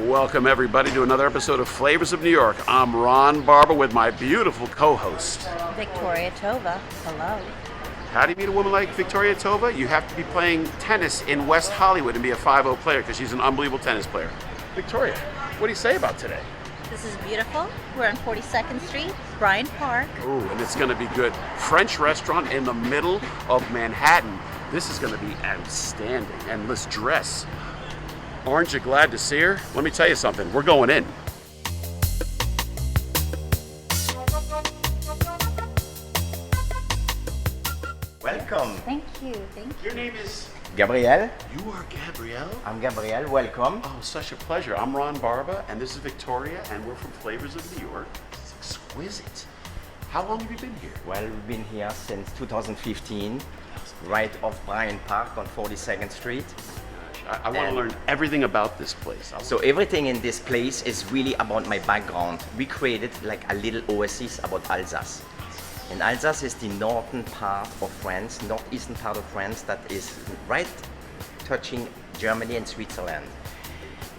Welcome everybody to another episode of Flavors of New York. I'm Ron Barba with my beautiful co-host, Victoria Tova. Hello. How do you meet a woman like Victoria Tova? You have to be playing tennis in West Hollywood and be a 5-0 player because she's an unbelievable tennis player. Victoria, what do you say about today? This is beautiful. We're on 42nd Street, Bryant Park. Ooh, and it's going to be good. French restaurant in the middle of Manhattan. This is going to be outstanding. And let's dress. Aren't you glad to see her? Let me tell you something. We're going in. Welcome. Thank you. Your name is? Gabriel. You are Grabriel? I'm Gabriel. Welcome. Oh, such a pleasure. I'm Ron Barba, and this is Victoria, and we're from Flavors of New York. It's exquisite. How long have you been here? Well, we've been here since 2015, right off Bryant Park on 42nd Street. I want to learn everything about this place. So everything in this place is really about my background. We created like a little oasis about Alsace. And Alsace is the northern part of France, northeastern part of France that is right touching Germany and Switzerland.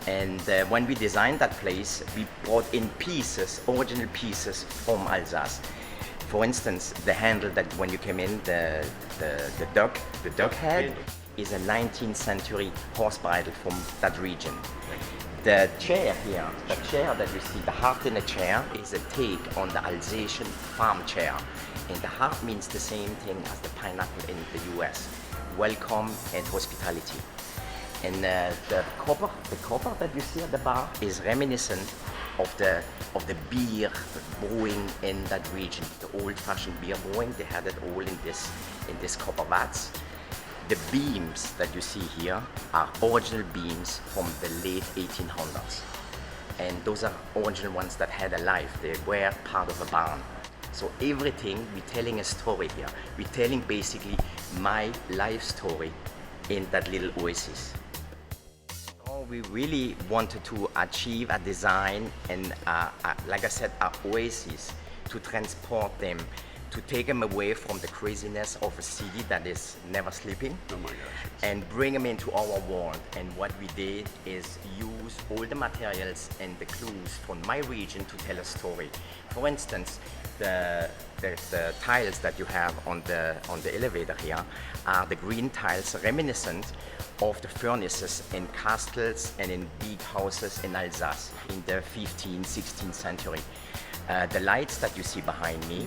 And when we designed that place, we brought in pieces, original pieces from Alsace. For instance, the handle that when you came in, the duck head is a 19th century horse bridle from that region. The chair here, the chair that you see, the heart in the chair, is a take on the Alsatian farm chair. And the heart means the same thing as the pineapple in the US, welcome and hospitality. And the copper that you see at the bar is reminiscent of the beer brewing in that region. The old-fashioned beer brewing, they had it all in this copper vats. The beams that you see here are original beams from the late 1800s. And those are original ones that had a life. They were part of a barn. So everything, we're telling a story here. We're telling basically my life story in that little oasis. So we really wanted to achieve a design and, like I said, an oasis to transport them, to take them away from the craziness of a city that is never sleeping. Oh my gosh. And bring them into our world. And what we did is use all the materials and the clues from my region to tell a story. For instance, the tiles that you have on the elevator here are the green tiles reminiscent of the furnaces in castles and in big houses in Alsace in the 15th, 16th century. The lights that you see behind me,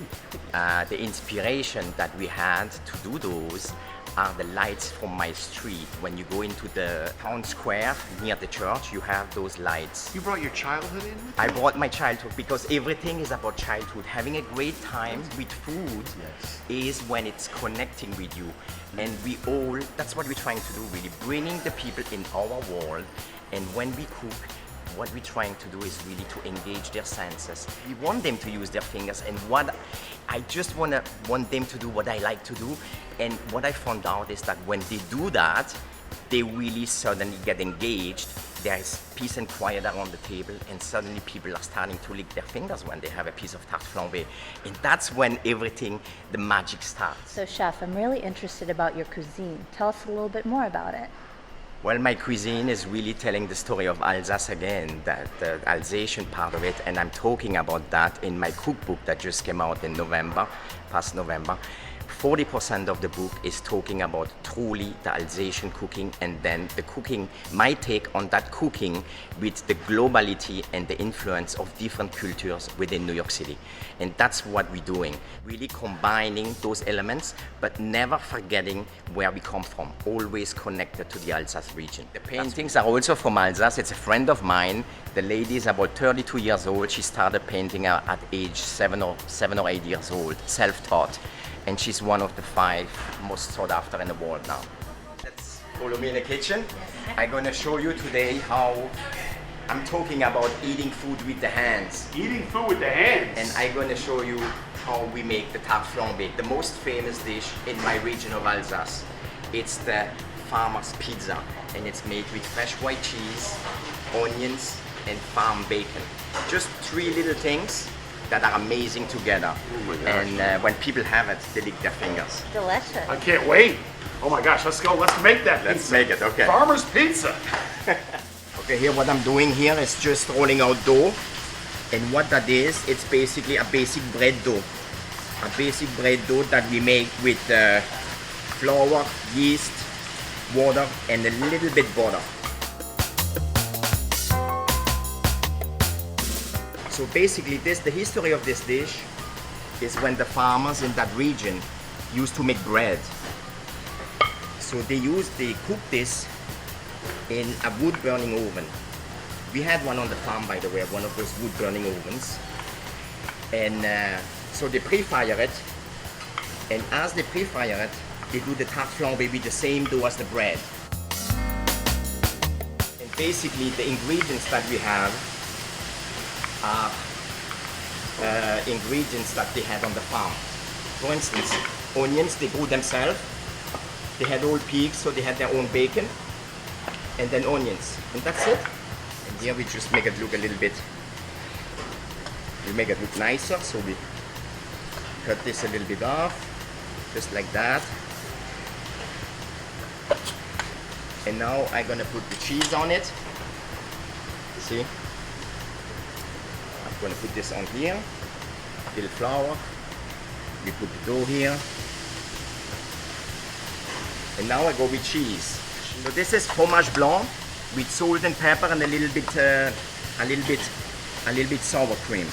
the inspiration that we had to do those are the lights from my street. When you go into the town square near the church, you have those lights. You brought your childhood in? I brought my childhood because everything is about childhood. Having a great time with food is when it's connecting with you. And we all, that's what we're trying to do really, bringing the people in our world. And when we cook, what we're trying to do is really to engage their senses. We want them to use their fingers, and what I just want them to do what I like to do. And what I found out is that when they do that, they really suddenly get engaged. There is peace and quiet around the table, and suddenly people are starting to lick their fingers when they have a piece of tarte flambée. And that's when everything, the magic starts. So, Chef, I'm really interested about your cuisine. Tell us a little bit more about it. Well, my cuisine is really telling the story of Alsace again, the Alsatian part of it, and I'm talking about that in my cookbook that just came out in November, past November. 40% of the book is talking about truly the Alsatian cooking, and then the cooking, my take on that cooking with the globality and the influence of different cultures within New York City. And that's what we're doing, really combining those elements, but never forgetting where we come from, always connected to the Alsace region. The paintings are also from Alsace. It's a friend of mine. The lady is about 32 years old. She started painting at age 7 or 8 years old, self-taught. And she's one of the 5 most sought after in the world now. Let's follow me in the kitchen. I'm going to show you today how I'm talking about eating food with the hands. Eating food with the hands? And I'm going to show you how we make the tarte flambée, the most famous dish in my region of Alsace. It's the farmer's pizza, and it's made with fresh white cheese, onions, and farm bacon. Just 3 little things that are amazing together. Oh my gosh. And when people have it, they lick their fingers. Delicious. I can't wait. Oh my gosh, let's go. Let's make that pizza. Let's make it, okay. Farmer's pizza. Okay, Okay, here what I'm doing here is just rolling out dough. And what that is, it's basically a basic bread dough. A basic bread dough that we make with flour, yeast, water, and a little bit butter. So basically the history of this dish is when the farmers in that region used to make bread. So they cook this in a wood burning oven. We had one on the farm, by the way, one of those wood burning ovens. And so they pre-fire it. And as they pre-fire it, they do the tarte flambée with the same dough as the bread. And basically the ingredients that we have are ingredients that they had on the farm. For instance, onions, they grew themselves. They had old pigs, so they had their own bacon. And then onions, and that's it. And here we just make it look a little bit, we make it look nicer, so we cut this a little bit off, just like that. And now I'm gonna put the cheese on it. See? I'm gonna put this on here, little flour, we put the dough here. And now I go with cheese. So this is fromage blanc with salt and pepper and a little bit sour cream.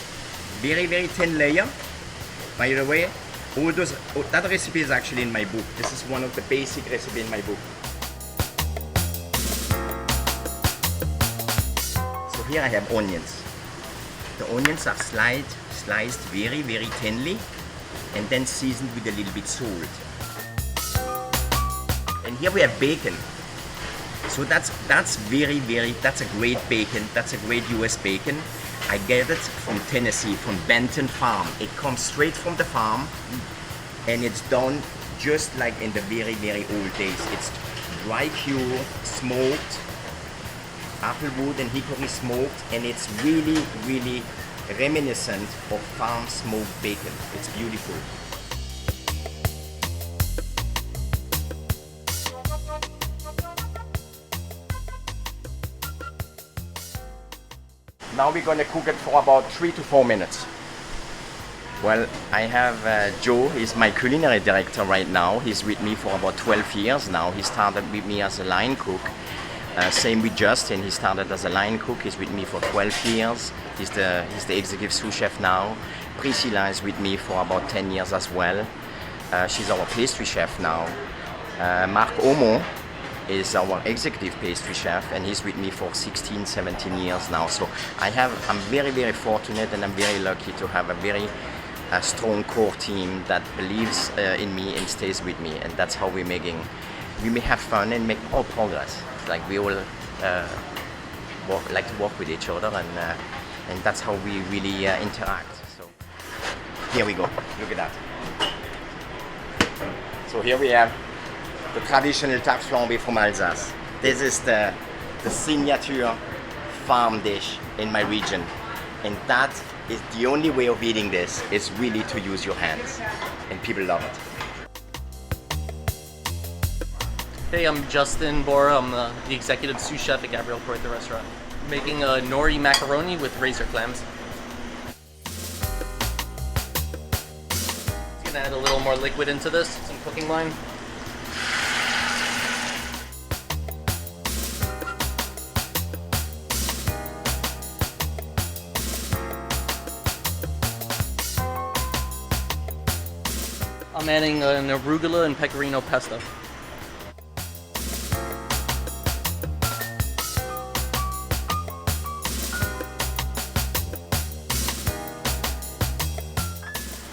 Very, very thin layer. By the way, that recipe is actually in my book. This is one of the basic recipes in my book. So here I have onions. The onions are sliced very, very thinly and then seasoned with a little bit salt. And here we have bacon. So that's a great bacon. That's a great US bacon. I get it from Tennessee, from Benton Farm. It comes straight from the farm and it's done just like in the very, very old days. It's dry cured, smoked, applewood and hickory smoked, and it's really, really reminiscent of farm smoked bacon. It's beautiful. Now we're going to cook it for about 3 to 4 minutes. Well, I have Joe, he's my culinary director right now. He's with me for about 12 years now. He started with me as a line cook. Same with Justin, he started as a line cook. He's with me for 12 years. He's the executive sous chef now. Priscilla is with me for about 10 years as well. She's our pastry chef now. Marc Omo is our executive pastry chef, and he's with me for 16, 17 years now. So I'm very, very fortunate, and I'm very lucky to have a very strong core team that believes in me and stays with me. And that's how we may have fun and make all progress. Like we all like to work with each other, and that's how we really interact. So here we go. Look at that. So here we have the traditional tarte flambée from Alsace. This is the signature farm dish in my region, and that is the only way of eating this is really to use your hands, and people love it. Hey, I'm Justin Bora. I'm the executive sous chef at Grabriel Kreuther restaurant. Making a nori macaroni with razor clams. Just gonna add a little more liquid into this, some cooking wine. I'm adding an arugula and pecorino pesto.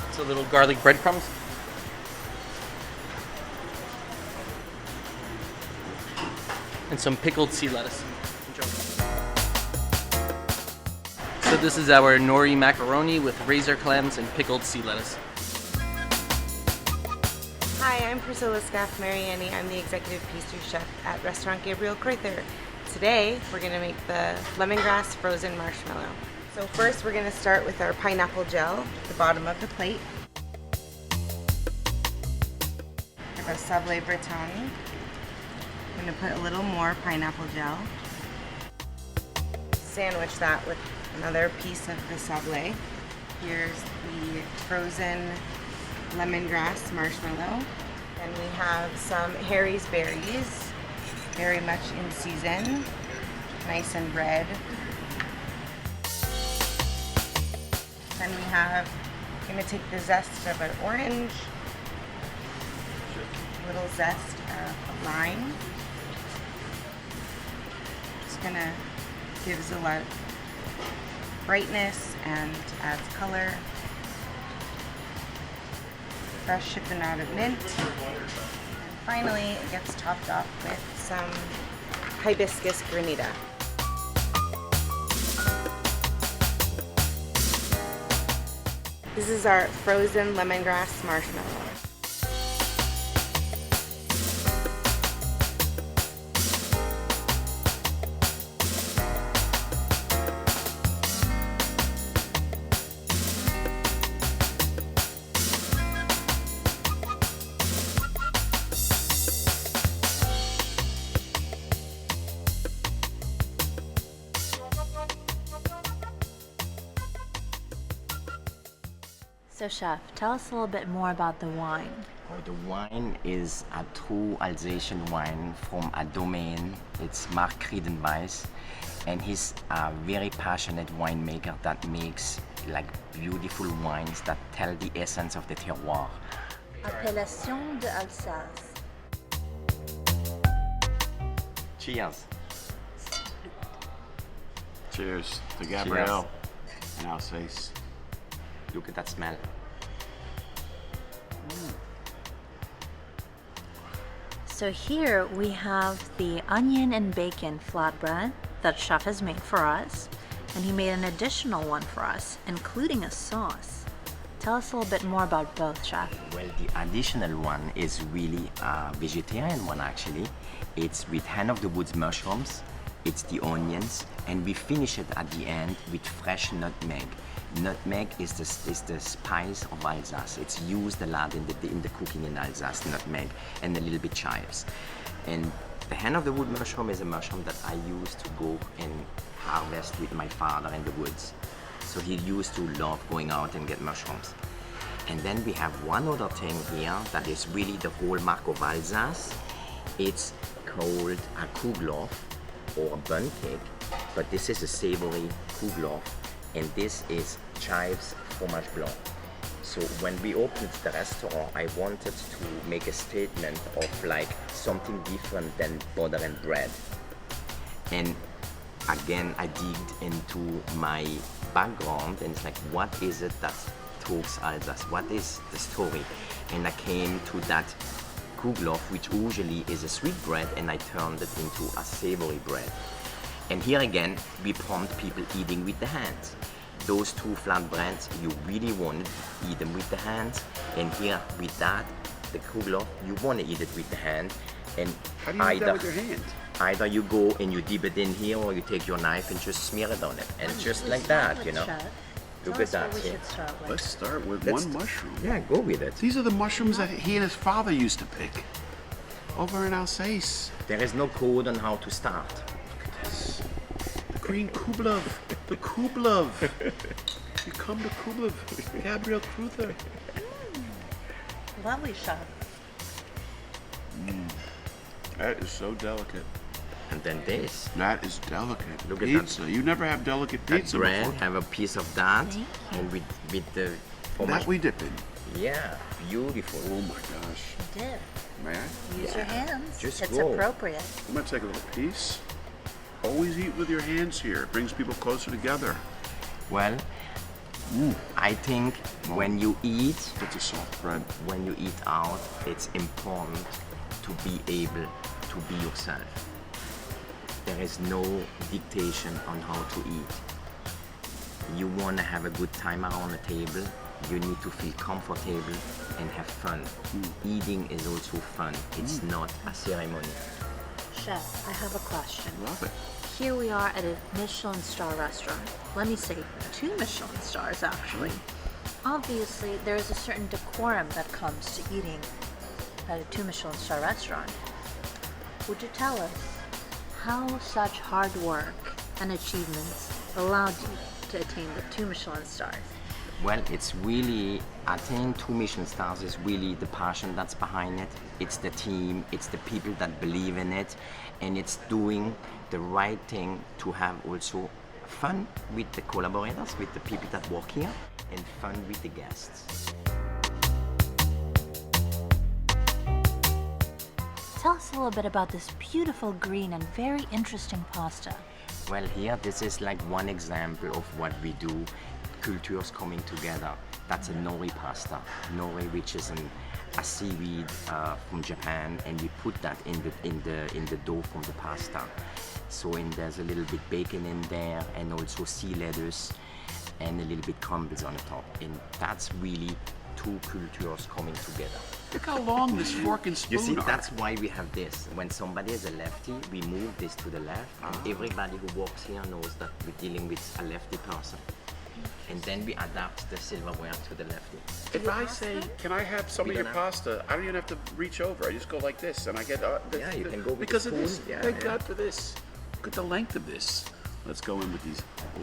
It's a little garlic breadcrumbs. And some pickled sea lettuce. Enjoy. So this is our nori macaroni with razor clams and pickled sea lettuce. Hi, I'm Priscilla Scaff-Mariani. I'm the executive pastry chef at Restaurant Grabriel Kreuther. Today, we're going to make the lemongrass frozen marshmallow. So first, we're going to start with our pineapple gel at the bottom of the plate. Our Sablé Bretonne. I'm going to put a little more pineapple gel. sandwich that with another piece of the sablé. Here's the frozen lemongrass marshmallow. And we have some Harry's berries, very much in season, nice and red. Then we have, I'm gonna take the zest of an orange, a little zest of a lime. Just gonna gives a lot of brightness and adds color. Fresh chicken out of mint. And finally, it gets topped off with some hibiscus granita. This is our frozen lemongrass marshmallow. So chef, tell us a little bit more about the wine. The wine is a true Alsatian wine from a domain. It's Mark Kreuther, and he's a very passionate winemaker that makes like beautiful wines that tell the essence of the terroir. Appellation de Alsace. Cheers. Cheers to Grabriel and Alsace. Look at that smell. So here we have the onion and bacon flatbread that chef has made for us, and he made an additional one for us, including a sauce. Tell us a little bit more about both, chef. Well, the additional one is really a vegetarian one actually. It's with hen of the woods mushrooms, it's the onions, and we finish it at the end with fresh nutmeg. Nutmeg is the spice of Alsace. It's used a lot in the cooking in Alsace, nutmeg, and a little bit chives. And the hen of the wood mushroom is a mushroom that I used to go and harvest with my father in the woods. So he used to love going out and get mushrooms. And then we have one other thing here that is really the hallmark of Alsace. It's called a Kugelhof or a bun cake, but this is a savory Kugelhof, and this is chives fromage blanc. So when we opened the restaurant, I wanted to make a statement of like something different than butter and bread. And again, I digged into my background and it's like, what is it that talks Alsace? What is the story? And I came to that Kugelhof, which usually is a sweet bread, and I turned it into a savory bread. And here again, we prompt people eating with the hands. Those two flatbreads, you really want to eat them with the hands. And here with that, the Kugelhof, you want to eat it with the hand. And How do you eat that with your hand? either you go and you dip it in here, or you take your knife and just smear it on it. And just like that, you know. Look at that. We should start with. Let's start with Let's- one mushroom. Yeah, go with it. These are the mushrooms that he and his father used to pick over in Alsace. There is no code on how to start. Look at this. The green Kugelhof. The Kugelhof. You come to Kugelhof. Gabriel Kreuther. Lovely, chef. That is so delicate. And then this. That is delicate. Look at that. Pizza. You never have delicate That pizza bread, before. have a piece of that, Thank and with the That fromage. we dip in. Yeah, beautiful. Oh my gosh. Dip. May I? Use your hands. Just it's go. appropriate. I'm gonna take a little piece. Always eat with your hands here. It brings people closer together. Well, I think when you eat, It's a soft bread. when you eat out, it's important to be able to be yourself. There is no dictation on how to eat. You want to have a good time around the table, you need to feel comfortable and have fun. Eating is also fun. It's not a ceremony. Chef, I have a question. Love it. Here we are at a Michelin star restaurant. Let me say 2 Michelin stars, actually. Obviously, there is a certain decorum that comes to eating at a 2 Michelin star restaurant. Would you tell us how such hard work and achievements allowed you to attain the 2 Michelin stars? Well, it's really, attaining 2 Michelin stars is really the passion that's behind it. It's the team, it's the people that believe in it, and it's doing the right thing to have also fun with the collaborators, with the people that work here, and fun with the guests. Tell us a little bit about this beautiful green and very interesting pasta. Well, here, this is like one example of what we do, cultures coming together. That's a nori pasta. Nori, which is a seaweed from Japan, and we put that in the dough from the pasta. So there's a little bit bacon in there, and also sea lettuce, and a little bit crumbles on the top. And that's really 2 cultures coming together. Look how long this fork and spoon You see, are. that's why we have this. When somebody is a lefty, we move this to the left, and everybody who walks here knows that we're dealing with a lefty person. And then we adapt the silverware to the lefty. If I say, can I have some of your pasta, I don't even have to reach over. I just go like this, and I get Yeah, you can go with because the of this. spoon. Yeah, Thank yeah. God for this. Look at the length of this. Let's go in with these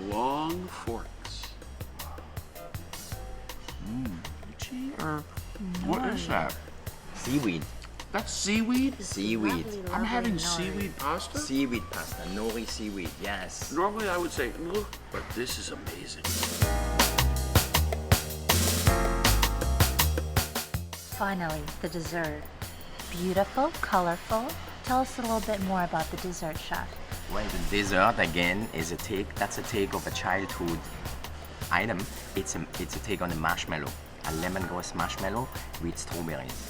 long forks. What is that? Seaweed. That's seaweed? Seaweed. Lovely, I'm having lovely nori. seaweed pasta? Seaweed pasta. Nori seaweed, yes. Normally I would say, no, but this is amazing. Finally, the dessert. Beautiful, colorful. Tell us a little bit more about the dessert, chef. Well, the dessert again is a take. That's a take of a childhood item. It's a take on a marshmallow, a lemongrass marshmallow with strawberries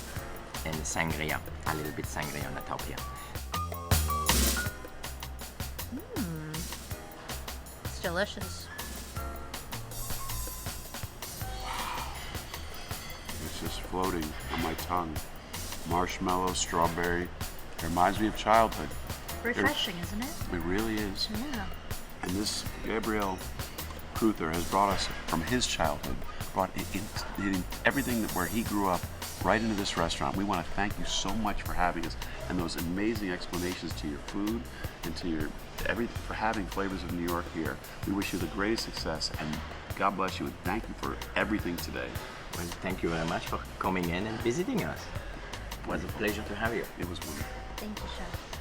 and sangria, a little bit sangria on the top here. It's delicious. It's just floating on my tongue. Marshmallow, strawberry. It reminds me of childhood. Refreshing, isn't it? It really is. Yeah. And this Grabriel Kreuther has brought us from his childhood, brought in everything where he grew up right into this restaurant. We want to thank you so much for having us and those amazing explanations to your food and to for having Flavors of New York here. We wish you the greatest success, and God bless you, and thank you for everything today. Well, thank you very much for coming in and visiting us. It was a pleasure to have you. It was wonderful. Thank you, chef.